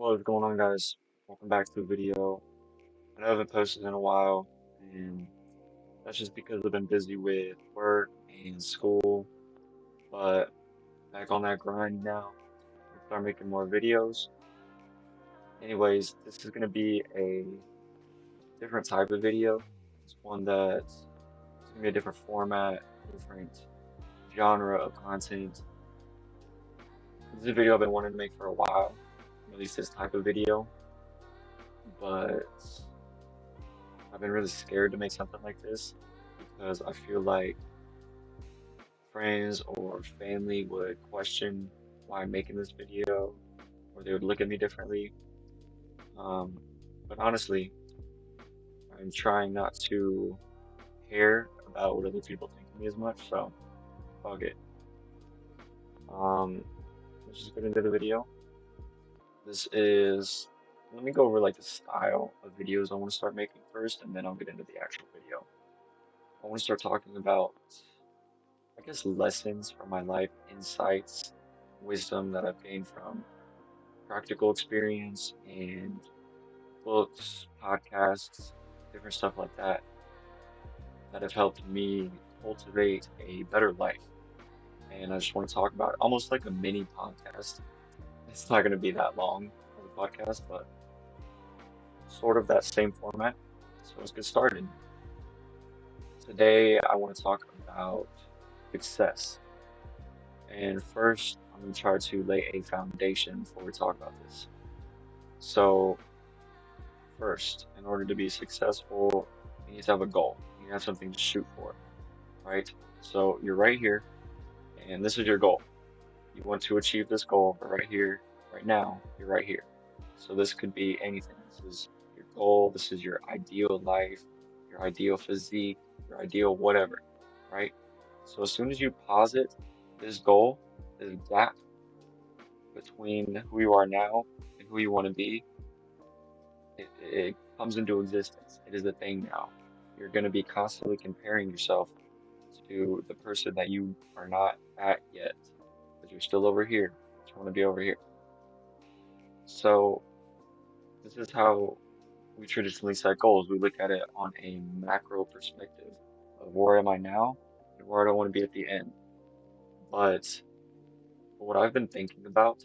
What's going on, guys? Welcome back to the video. I know I haven't posted in a while, and that's just because I've been busy with work and school, but back on that grind now. I'll start making more videos. Anyways, this is going to be a different type of video. It's one that's it's going to be a different format, different genre of content. This is a video I've been wanting to make for a while, at least this type of video, but I've been really scared to make something like this because I feel like friends or family would question why I'm making this video, or they would look at me differently. Um, but honestly, I'm trying not to care about what other people think of me as much, so fuck it. Um, let's just get into the video. This is, let me go over like the style of videos I want to start making first, and then I'll get into the actual video. I want to start talking about, I guess, lessons from my life, insights, wisdom that I've gained from practical experience and books, podcasts, different stuff like that that have helped me cultivate a better life. And I just want to talk about it, almost like a mini podcast. It's not going to be that long of a podcast, but sort of that same format. So let's get started. Today, I want to talk about success. And first, I'm going to try to lay a foundation before we talk about this. So, first, in order to be successful, you need to have a goal. You have something to shoot for, right? So you're right here, and this is your goal. You want to achieve this goal, but right here, right now, you're right here. So this could be anything. This is your goal. This is your ideal life, your ideal physique, your ideal whatever, right? So as soon as you posit this goal, this gap between who you are now and who you want to be, it comes into existence. It is a thing now. You're going to be constantly comparing yourself to the person that you are not at yet, because you're still over here. You want to be over here. So this is how we traditionally set goals. We look at it on a macro perspective of where am I now and where do I want to be at the end. But what I've been thinking about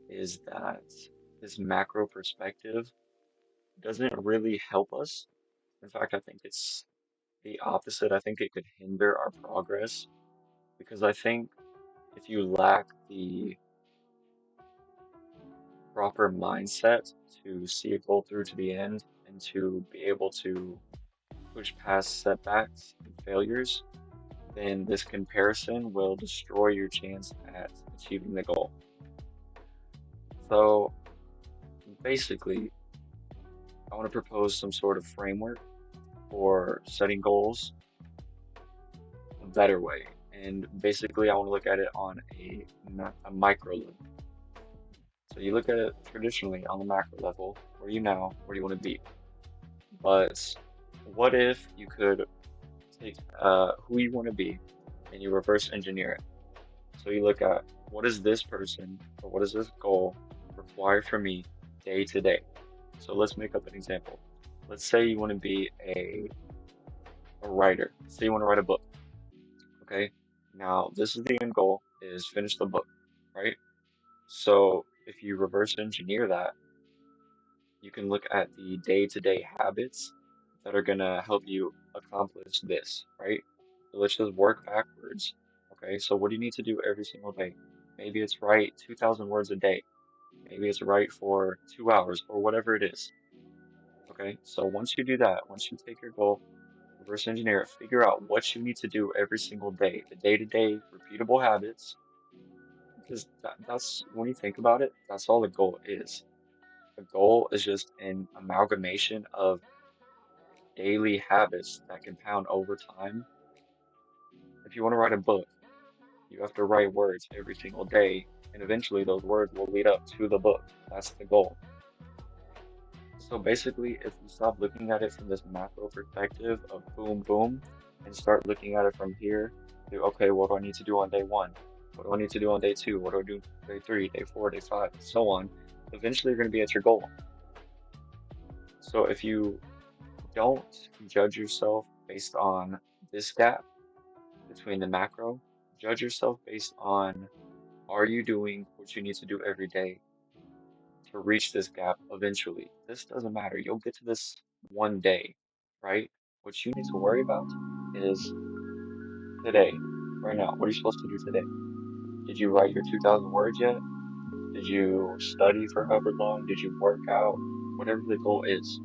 is that this macro perspective doesn't really help us. In fact, I think it's the opposite. I think it could hinder our progress because I think if you lack the proper mindset to see a goal through to the end and to be able to push past setbacks and failures, then this comparison will destroy your chance at achieving the goal. So basically, I want to propose some sort of framework for setting goals a better way. And basically, I want to look at it on a micro level. So you look at it traditionally on the macro level, where you now, where do you want to be? But what if you could take who you want to be and you reverse engineer it? So you look at what is this person or what is this goal require from me day to day? So let's make up an example. Let's say you want to be a writer. Say you want to write a book. Okay. Now this is the end goal is finish the book, right? So if you reverse engineer that, you can look at the day-to-day habits that are gonna help you accomplish this, right? So let's just work backwards. Okay, so what do you need to do every single day? Maybe it's write 2,000 words a day. Maybe it's write for 2 hours or whatever it is. Okay, so once you do that, once you take your goal, reverse engineer it, figure out what you need to do every single day, the day-to-day repeatable habits, because that's when you think about it, that's all the goal is. The goal is just an amalgamation of daily habits that compound over time. If you want to write a book, you have to write words every single day, and eventually those words will lead up to the book. That's the goal. So basically, if you stop looking at it from this macro perspective of boom, boom, and start looking at it from here to, okay, what do I need to do on day one? What do I need to do on day 2? What do I do day 3, day 4, day 5, and so on. Eventually, you're going to be at your goal. So if you don't judge yourself based on this gap between the macro, judge yourself based on, are you doing what you need to do every day to reach this gap eventually? This doesn't matter. You'll get to this one day, right? What you need to worry about is today, right now. What are you supposed to do today? Did you write your 2,000 words yet? Did you study for however long? Did you work out? Whatever the goal is.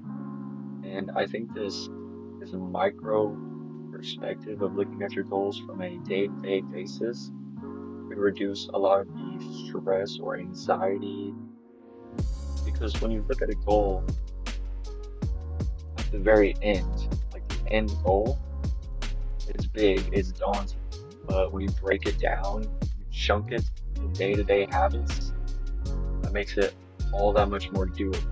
And I think this micro perspective of looking at your goals from a day-to-day basis could reduce a lot of the stress or anxiety. Because when you look at a goal at the very end, like the end goal, it's big, it's daunting. But when you break it down, you chunk it in day-to-day habits, that makes it all that much more doable.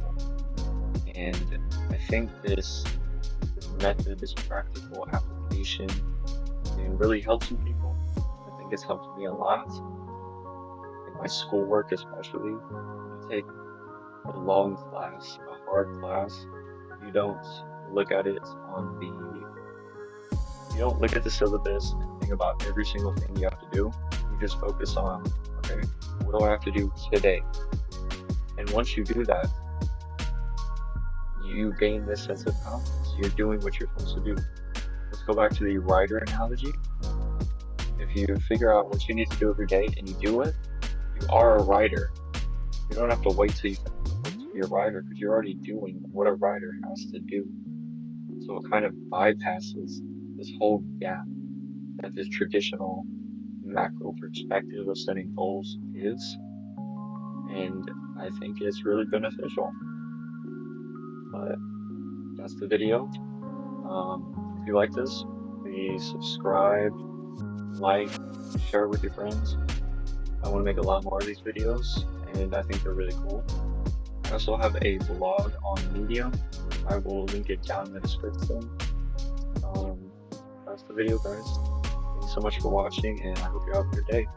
And I think this method, this practical application can really help some people. I think it's helped me a lot in my schoolwork, especially. You take a long class, a hard class, you don't look at it on the, you don't look at the syllabus and think about every single thing you have to do. You just focus on, okay, what do I have to do today? And once you do that, you gain this sense of confidence. You're doing what you're supposed to do. Let's go back to the writer analogy. If you figure out what you need to do every day and you do it, you are a writer. You don't have to wait till you to be a writer because you're already doing what a writer has to do. So it kind of bypasses this whole gap that this traditional macro perspective of setting goals is. And I think it's really beneficial. But that's the video. If you like this, please subscribe, like, share it with your friends. I want to make a lot more of these videos, and I think they're really cool. I also have a blog on Medium. I will link it down in the description. That's the video, guys. Thank you so much for watching, and I hope you have a good day.